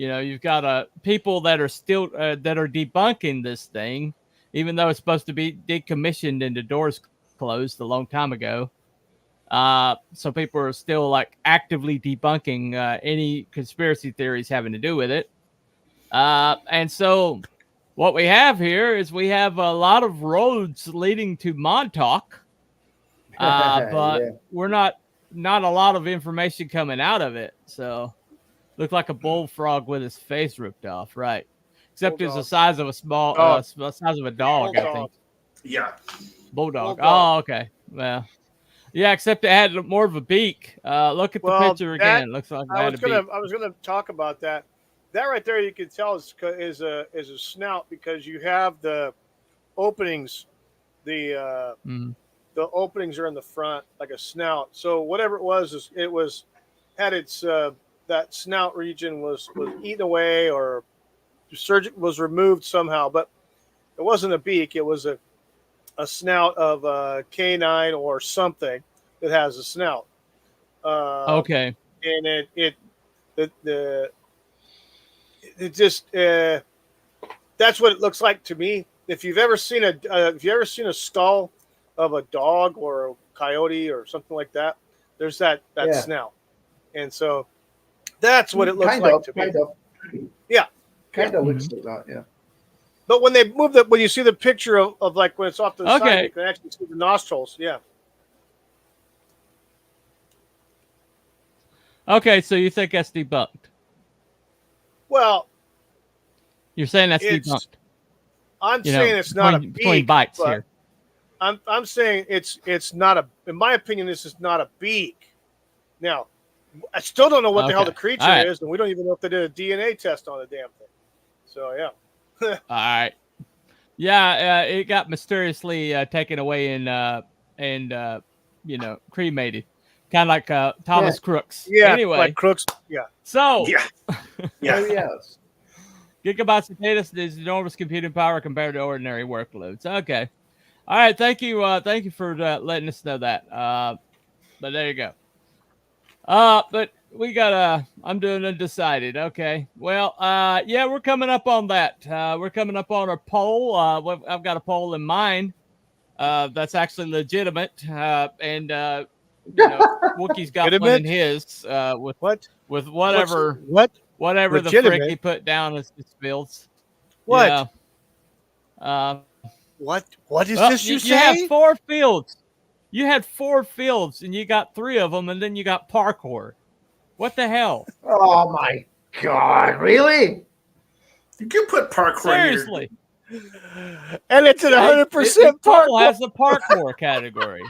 You know, you've got people that are still that are debunking this thing, even though it's supposed to be decommissioned and the doors closed a long time ago. So people are still like actively debunking any conspiracy theories having to do with it. And so what we have here is we have a lot of roads leading to Montauk, but we're not a lot of information coming out of it. So. Looked like a bullfrog with his face ripped off, right? Except it's the size of a small, size of a dog, I think. Yeah. Bulldog. Oh, okay. Well, yeah, except it had more of a beak. Look at the picture again. It looks like I was gonna talk about that. That right there, you can tell is a snout because you have the openings. The openings are in the front like a snout. So whatever it was had its that snout region was eaten away or was removed somehow, but it wasn't a beak. It was a snout of a canine or something that has a snout. Okay. And it just that's what it looks like to me. If you've ever seen a skull of a dog or a coyote or something like that, there's that snout, and so that's what it looks like to me. Yeah, kind of looks like that. Yeah. But when they move when you see the picture of like when it's off to the side, you can actually see the nostrils. Yeah. Okay, so you think that's debunked? Well, you're saying that's debunked. I'm saying it's not a beak, between bites here. I'm saying it's not a. In my opinion, this is not a beak. Now, I still don't know what the hell the creature is, and we don't even know if they did a DNA test on the damn thing. So yeah. All right. Yeah, it got mysteriously taken away and cremated, kind of like Thomas Crooks. Yeah, anyway, like Crooks. Yeah. So yes. Gigabytes of data is enormous computing power compared to ordinary workloads. Okay. All right. Thank you for letting us know that. But there you go. But we got I'm doing undecided. Okay. Well, yeah, we're coming up on that. We're coming up on our poll. I've got a poll in mind. That's actually legitimate. And Wookie's got one in his. With what? With whatever. Whatever legitimate? The frick he put down as his fields. What? Yeah. What is this you say? You have 4 fields. You had 4 fields, and you got 3 of them, and then you got parkour. What the hell? Oh my God! Really? Did you put parkour? Seriously. And it's at 100% parkour. Has the parkour category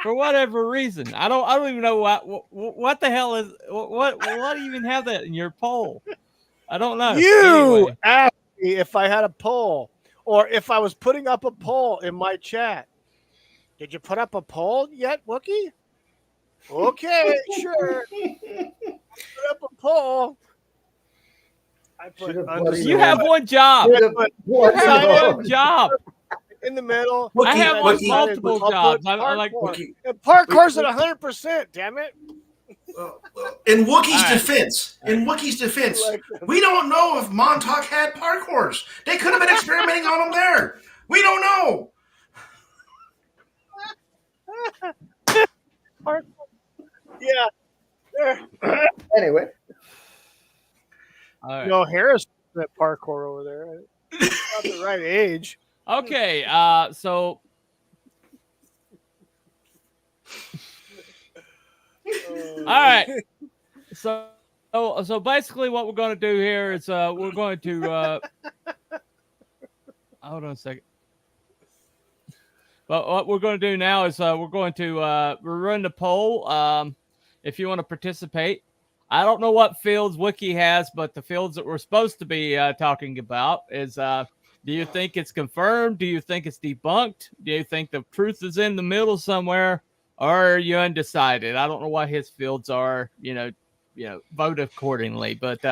for whatever reason. I don't even know what the hell is what do you even have that in your poll? I don't know. You asked me if I had a poll or if I was putting up a poll in my chat. Did you put up a poll yet, Wookie? Okay, sure. Put up a poll. You have one job. You have one job. In the middle. I have multiple jobs. I like parkour's at 100%. Damn it. In Wookie's defense, we don't know if Montauk had parkours. They could have been experimenting on them there. We don't know. Yeah. Anyway. Right. No, Harris that parkour over there. Not the right age. Okay, so all right. So basically what we're going to do here is we're going to hold on a second. But what we're going to do now is we're going to run the poll. If you want to participate, I don't know what fields Wiki has, but the fields that we're supposed to be talking about is: do you think it's confirmed? Do you think it's debunked? Do you think the truth is in the middle somewhere, or are you undecided? I don't know what his fields are. Vote accordingly. But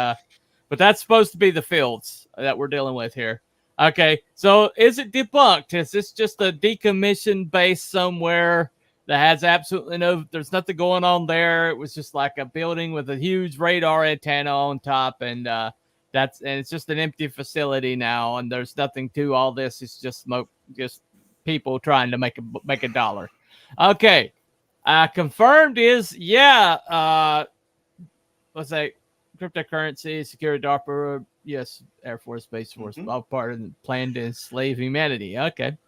that's supposed to be the fields that we're dealing with here. Okay, so is it debunked? Is this just a decommissioned base somewhere that has absolutely there's nothing going on there? It was just like a building with a huge radar antenna on top, and it's just an empty facility now, and there's nothing to all this. It's just smoke, just people trying to make a dollar. Okay, confirmed is let's say cryptocurrency, security, DARPA, yes, Air Force, Space Force, all part of the plan to enslave humanity. Okay.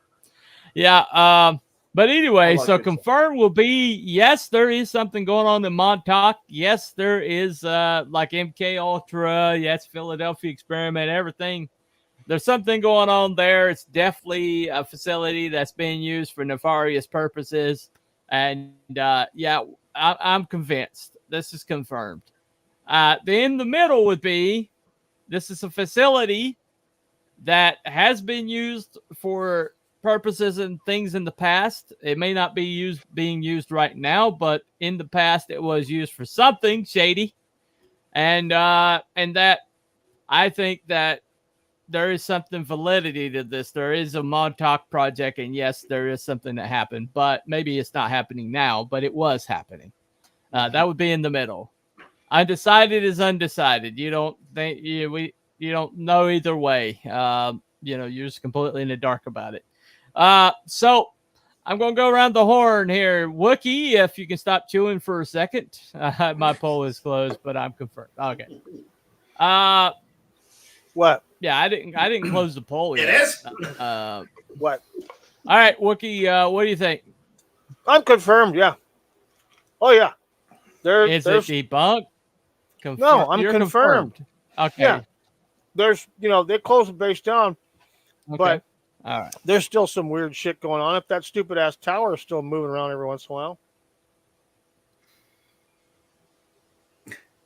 Yeah. But anyway, so confirmed will be, yes, there is something going on in Montauk. Yes, there is like MKUltra. Yes, Philadelphia experiment, everything. There's something going on there. It's definitely a facility that's being used for nefarious purposes. And I'm convinced. This is confirmed. In the middle would be, this is a facility that has been used for purposes and things in the past. It may not be being used right now, but in the past it was used for something shady. And that I think that there is something validity to this. There is a Montauk project, and yes, there is something that happened, but maybe it's not happening now, but it was happening. That would be in the middle. Undecided is undecided. You don't think you don't know either way. You're just completely in the dark about it. So I'm going to go around the horn here. Wookie, if you can stop chewing for a second. My poll is closed, but I'm confirmed. Okay. What? Yeah, I didn't close the poll yet. It is? What? All right, Wookie, what do you think? I'm confirmed, yeah. Oh, yeah. Is it debunked? No, I'm confirmed. Okay. Yeah. There's, they closed the base down, but all right. There's still some weird shit going on. If that stupid ass tower is still moving around every once in a while.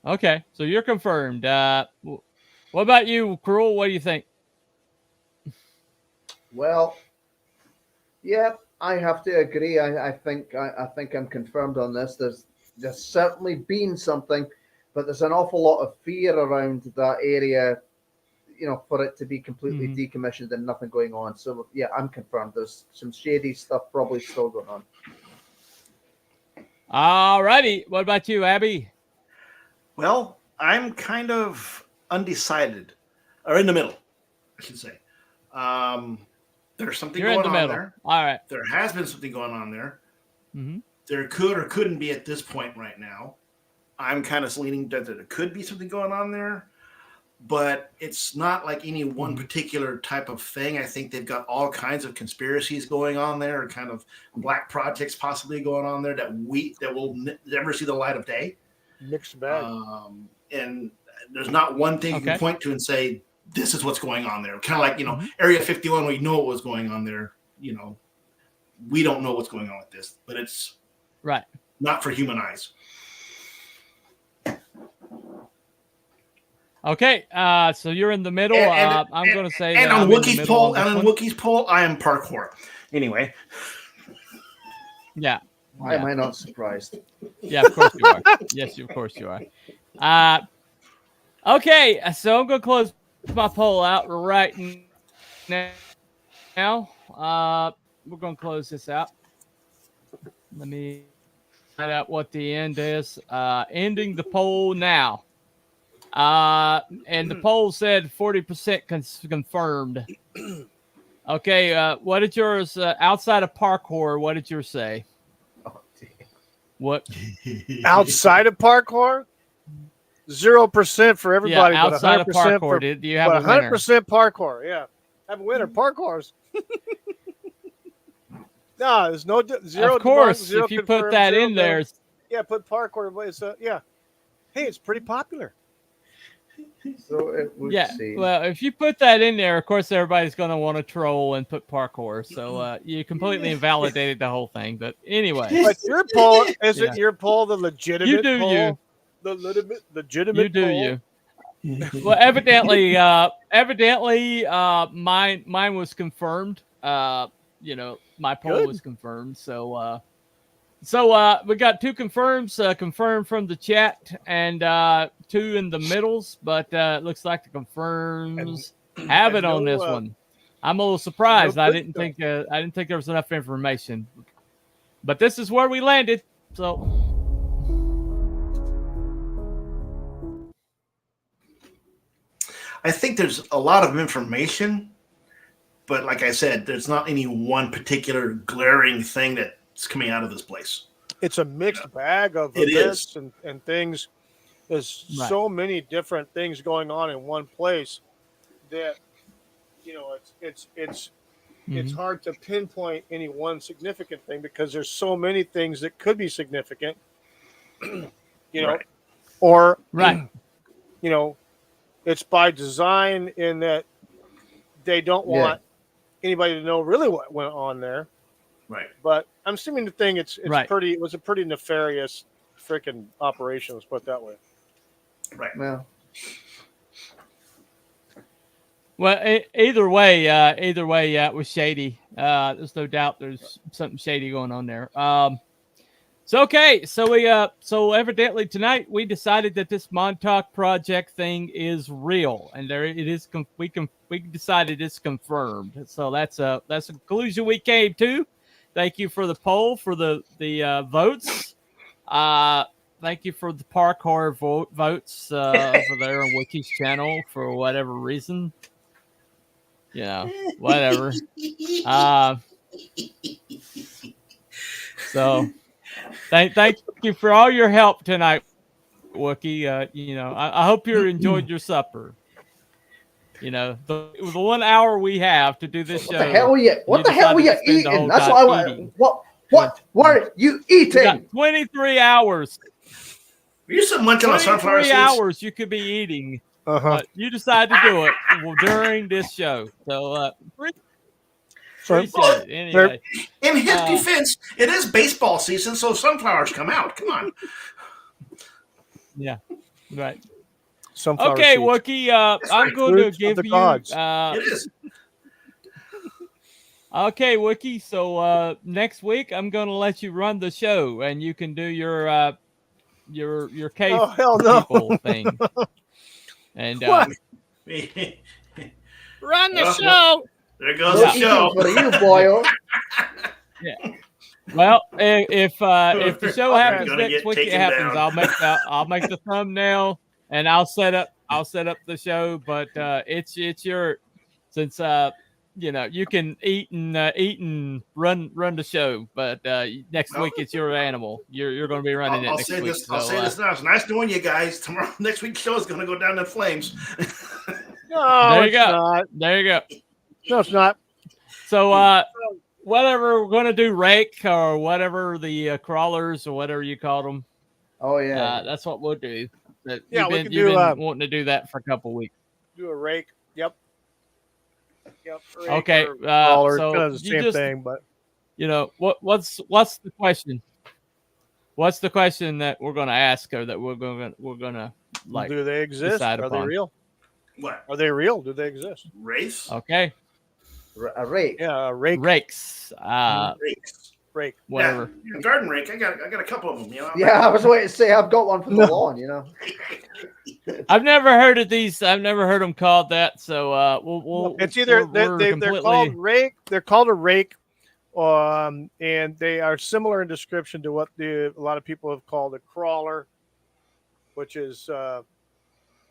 Okay, so you're confirmed. What about you, Cruel? What do you think? Well, yeah, I have to agree. I think I'm confirmed on this. There's certainly been something, but there's an awful lot of fear around that area, for it to be completely decommissioned and nothing going on. So yeah, I'm confirmed. There's some shady stuff probably still going on. All righty. What about you, Abby? Well, I'm kind of undecided, or in the middle, I should say. There's something You're going in the on middle. there. All right. There has been something going on there. Mm-hmm. There could or couldn't be at this point right now. I'm kind of leaning that there could be something going on there, but it's not like any one particular type of thing. I think they've got all kinds of conspiracies going on there, or kind of black projects possibly going on there that will never see the light of day. Mixed bag. And there's not one thing you can point to and say, this is what's going on there. Kind of like, Area 51, we know what was going on there. We don't know what's going on with this, but it's right. Not for human eyes. Okay, so you're in the middle. I'm going to say and that on Wookie's poll, I am parkour. Anyway. Yeah. Why am I not surprised? Yeah, of course you are. Yes, of course you are. Okay, so I'm going to close my poll out right now. We're going to close this out. Let me find out what the end is. Ending the poll now. And the poll said 40% confirmed. Okay, what did yours, outside of parkour, what did yours say? What? Outside of parkour? 0% for everybody. Yeah, outside of parkour, do you have a winner? 100% parkour, yeah. Have a winner, parkours. No, there's no zero. Of course, zero if you put that in there. Yeah, put parkour. Yeah. Hey, it's pretty popular. So it would seem. Well, if you put that in there, of course, everybody's going to want to troll and put parkour. So you completely invalidated the whole thing. But anyway. But your poll, isn't your poll the legitimate you do poll? You. The legitimate you do poll? You. Well, evidently, mine was confirmed. My poll was confirmed. So we got 2 confirms, confirmed from the chat, and 2 in the middles. But it looks like the confirms have it on this one. I'm a little surprised. I didn't think there was enough information. But this is where we landed. So. I think there's a lot of information, but like I said, there's not any one particular glaring thing that's coming out of this place. It's a mixed bag of events and things. There's so many different things going on in one place that it's hard to pinpoint any one significant thing, because there's so many things that could be significant. Or it's by design in that they don't want anybody to know really what went on there. Right. But I'm assuming the thing it was a pretty nefarious freaking operation, let's put it that way. Right. Well, either way, it was shady. There's no doubt there's something shady going on there. So okay, so evidently tonight we decided that this Montauk project thing is real, and there it is. We decided it's confirmed. So that's a conclusion we came to. Thank you for the poll, for the votes. Thank you for the park horror votes over there on Wiki's channel for whatever reason. Whatever. So thank you for all your help tonight, Wookie. I hope you enjoyed your supper. The 1 hour we have to do this show. What the hell were you eating? That's what I want. What were you eating? 23 hours. Were you some munching on sunflower seeds? 23 hours you could be eating. You decided to do it during this show. So appreciate it. Anyway. In his defense, it is baseball season, so sunflowers come out. Come on. Yeah, right. Sunflower okay, seeds. Wookie, I'm going to give you. It is. Okay, Wookie. So next week I'm going to let you run the show, and you can do your cave people thing. And run the show. There goes the show for you, boy. Yeah. Well, if the show happens next week, it happens. Down. I'll make the thumbnail and I'll set up the show. But it's your, since you can eat and run the show. But next week it's your animal. You're going to be running it next week. I'll say this now. It's nice knowing you guys. Tomorrow, next week's show is going to go down in flames. No, there you go. Not. There you go. No, it's not. So whatever we're going to do, rake or whatever the crawlers or whatever you call them. Oh yeah, that's what we'll do. Yeah, you've been wanting to do that for a couple of weeks. Do a rake. Yep. Rake okay. Crawler, So kind of the same thing, but what's the question? What's the question that we're going to ask her that we're going to like? Do they exist? Are they real? What? Are they real? Do they exist? Race? Okay. A rake. Yeah, a rake. Rakes. Rake. Whatever. Yeah, garden rake. I got a couple of them. Yeah, I was waiting to say I've got one for the lawn. I've never heard of these. I've never heard them called that. So we'll. It's either they're called rake. They're called a rake, and they are similar in description to what a lot of people have called a crawler, which is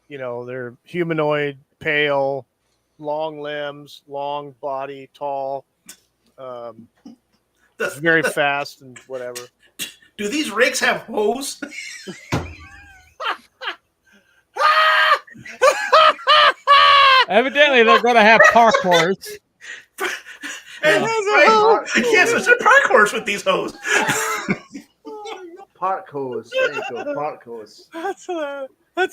they're humanoid, pale, long limbs, long body, tall, very fast and whatever. Do these rakes have hose? Evidently, they're going to have parkours. Yes, it's a park horse with these hose. Park hose. There you go. Park hose. That's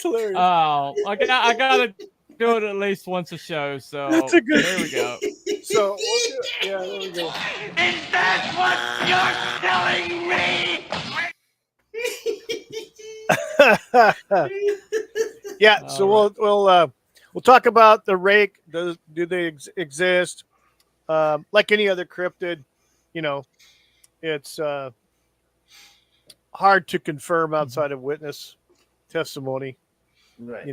hilarious. Oh, I gotta do it at least once a show. So that's a good. There we go. So there we go. Is that what you're telling me? Yeah. So we'll talk about the rake. Do they exist? Like any other cryptid, it's hard to confirm outside of witness testimony, right?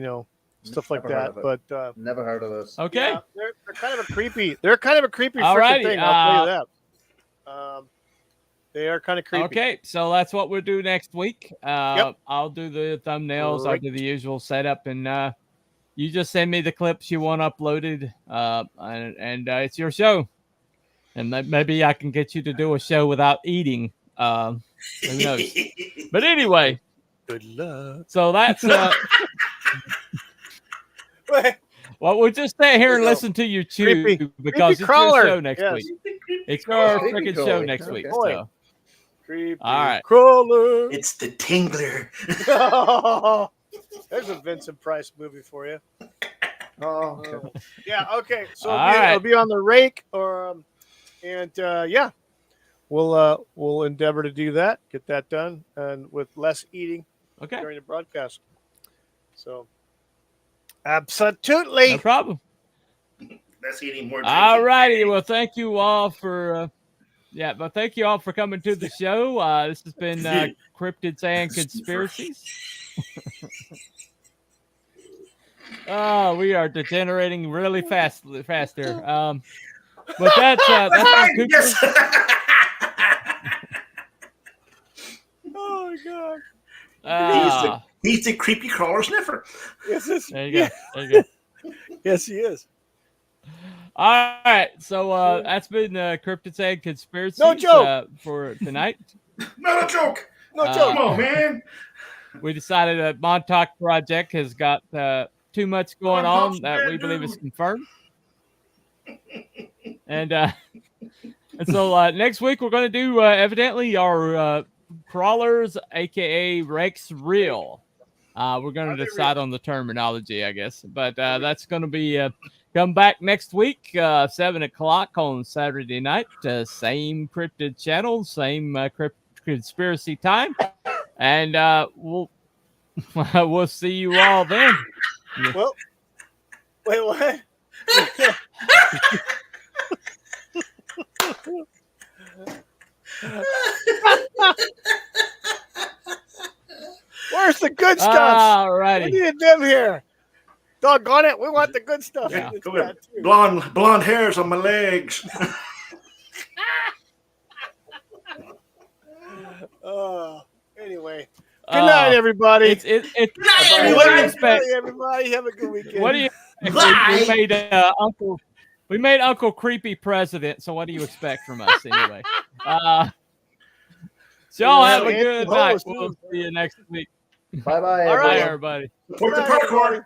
Stuff like that. But never heard of this. Okay, yeah, they're kind of a creepy. They're kind of a creepy freaking thing. I'll tell you that. They are kind of creepy. Okay, so that's what we'll do next week. Yep. I'll do the thumbnails. Right. I'll do the usual setup, and you just send me the clips you want uploaded, and it's your show. And maybe I can get you to do a show without eating. Who knows? But anyway, good luck. So that's well, we'll just stay here and listen to you chew because it's your show next week. It's our freaking show next week. So. Creepy all right, crawler. It's the Tingler. There's a Vincent Price movie for you. Oh, okay. Yeah. Okay. So right. it'll be on the rake, or yeah, we'll endeavor to do that, get that done, and with less eating during the broadcast. So, absolutely, no problem. Less eating, more drinking. All righty. Well, thank you all for Yeah, but thank you all for coming to the show. This has been Cryptids and Conspiracies. Oh, we are degenerating really faster. But that's yes. Oh my God. He's the creepy crawler sniffer. Yes, there you go. There you go. Yes, he is. All right, so that's been Cryptids and Conspiracies. No joke for tonight. Not a joke. No joke. Come on, man. We decided that Montauk project has got too much going on that we believe is confirmed. And so next week we're going to do evidently our crawlers, aka Rex Real. We're going to decide on the terminology, I guess, but that's going to be come back next week, 7:00 on Saturday night. Same cryptid channel, same conspiracy time, and we'll we'll see you all then. Well, wait, what? Where's the good stuff? All righty. We need them here. Doggone it, we want the good stuff. Yeah, blonde hairs on my legs. Anyway. Good night, everybody. Good night, everybody. Have a good weekend. What do you? We made Uncle Creepy president. So what do you expect from us anyway? So y'all have a good night. We'll see you next week. Bye bye. All right, everybody. Support the parkour.